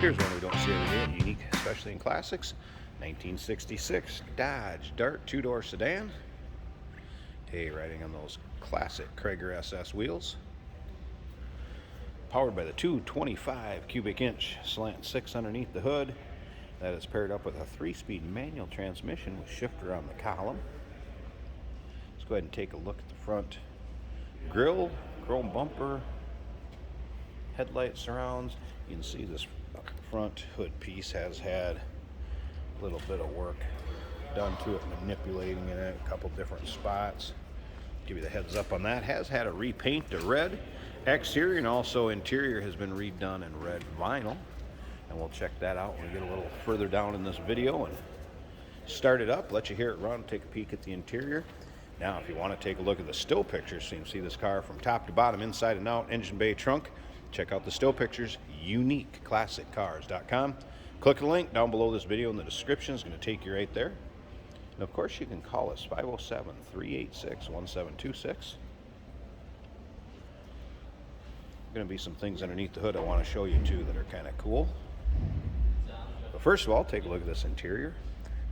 Here's one we don't see every day, unique, especially in classics. 1966 Dodge Dart two-door sedan. Hey, riding on those classic Krager SS wheels. Powered by the 225 cubic inch slant 6 underneath the hood. That is paired up with a 3-speed manual transmission with shifter on the column. Let's go ahead and take a look at the front grille, chrome bumper, headlight surrounds. You can see this front hood piece has had a little bit of work done to it, manipulating it in a couple different spots. Give you the heads up on that. Has had a repaint to red. Exterior and also interior has been redone in red vinyl. And we'll check that out when we get a little further down in this video and start it up, let you hear it run, take a peek at the interior. Now, if you want to take a look at the still pictures, so you can see this car from top to bottom, inside and out, engine bay, trunk, check out the still pictures, uniqueclassiccars.com. Click the link down below this video in the description. It's going to take you right there. And of course, you can call us 507-386-1726. Going to be some things underneath the hood I want to show you too that are kind of cool. But first of all, take a look at this interior.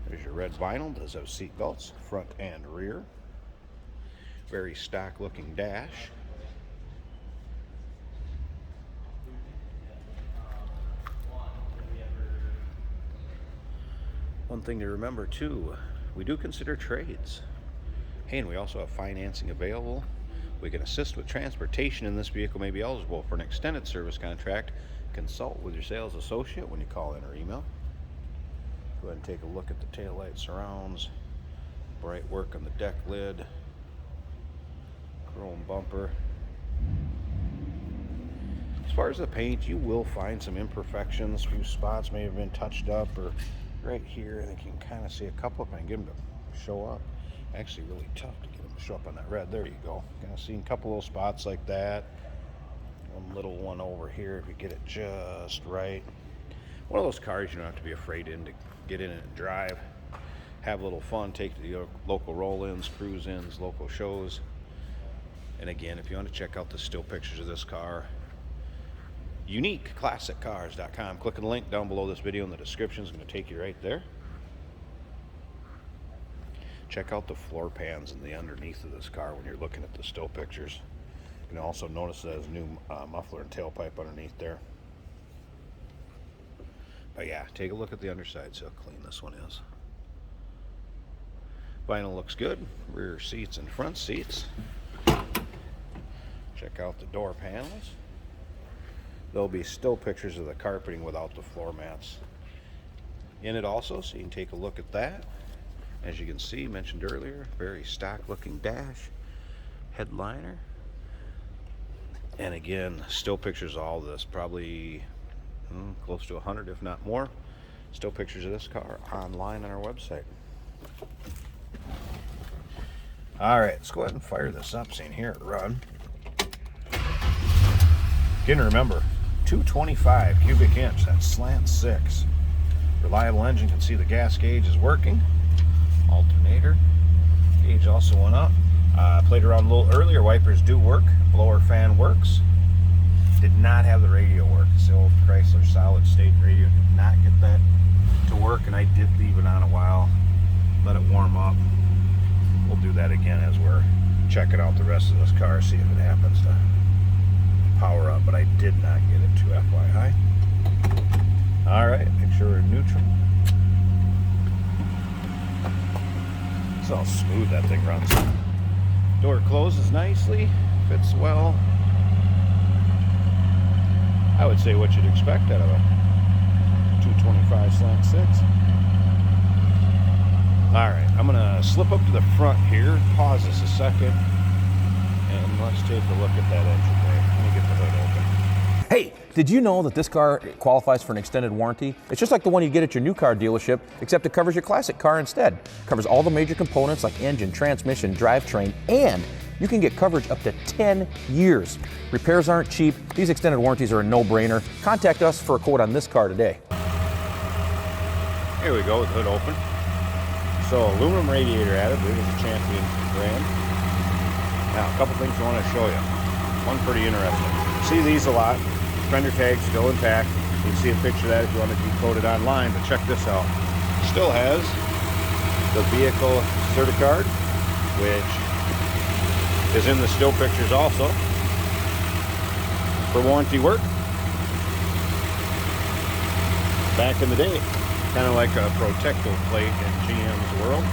There's your red vinyl, does have seat belts, front and rear. Very stock looking dash. One thing to remember too, we do consider trades. Hey, and we also have financing available. We can assist with transportation, and this vehicle may be eligible for an extended service contract. Consult with your sales associate when you call in or email. Go ahead and take a look at the taillight surrounds. Bright work on the deck lid. Chrome bumper. As far as the paint, you will find some imperfections. A few spots may have been touched up, or right here, I think you can kind of see a couple if I can get them to show up. Actually really tough to get them to show up on that red. There you go. Kind of seeing a couple little spots like that. One little one over here if you get it just right. One of those cars you don't have to be afraid to get in and drive. Have a little fun, take to the local roll-ins, cruise-ins, local shows. And again, if you want to check out the still pictures of this car, uniqueclassiccars.com. Click on the link down below this video in the description. It's going to take you right there. Check out the floor pans in the underneath of this car when you're looking at the still pictures. You can also notice it has new muffler and tailpipe underneath there. But yeah, take a look at the underside, see how clean this one is. Vinyl looks good. Rear seats and front seats. Check out the door panels. There'll be still pictures of the carpeting without the floor mats in it also, so you can take a look at that. As you can see, mentioned earlier, very stock looking dash, headliner. And again, still pictures of all of this, probably close to 100 if not more. Still pictures of this car online on our website. All right, let's go ahead and fire this up so you can hear it run. Again, remember, 225 cubic inch, that's slant 6. Reliable engine, can see the gas gauge is working. Alternator gauge also went up. Played around a little earlier. Wipers do work. Blower fan works. Did not have the radio work. It's the old Chrysler solid state radio. Did not get that to work, and I did leave it on a while. Let it warm up. We'll do that again as we're checking out the rest of this car, see if it happens to power up, but I did not get it to FYI. All right, make sure we're in neutral. See how smooth that thing runs. Door closes nicely, fits well. I would say what you'd expect out of a 225 slant 6. All right, I'm gonna slip up to the front here, pause this a second, and let's take a look at that engine bay. Let me get the hood open. Hey, did you know that this car qualifies for an extended warranty? It's just like the one you get at your new car dealership, except it covers your classic car instead. It covers all the major components like engine, transmission, drivetrain, and you can get coverage up to 10 years. Repairs aren't cheap. These extended warranties are a no-brainer. Contact us for a quote on this car today. Here we go with the hood open. So aluminum radiator added, it is a Champion brand. Now a couple things I want to show you. One pretty interesting. See these a lot. Fender tags still intact. You can see a picture of that if you want to decode it online, but check this out. Still has the vehicle certicard, which is in the still pictures also for warranty work. Back in the day, kind of like a protective plate in GM's world.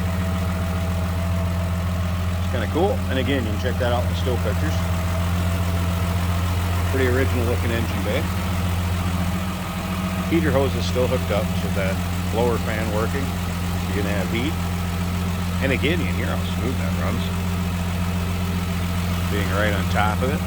It's kind of cool. And again, you can check that out in the still pictures. Pretty original looking engine bay. Heater hose is still hooked up, so that blower fan working. You're gonna have heat. And again, you can hear how smooth that runs. Being right on top of it.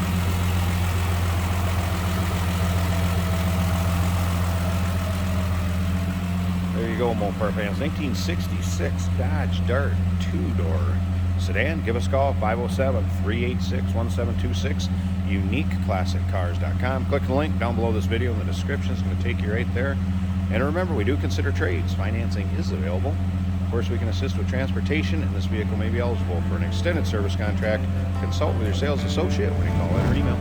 There you go, Mopar fans. 1966 Dodge Dart 2-door sedan. Give us a call, 507-386-1726. UniqueClassicCars.com. Click the link down below this video in the description. It's going to take you right there. And remember, we do consider trades. Financing is available. Of course, we can assist with transportation, and this vehicle may be eligible for an extended service contract. Consult with your sales associate when you call in or email.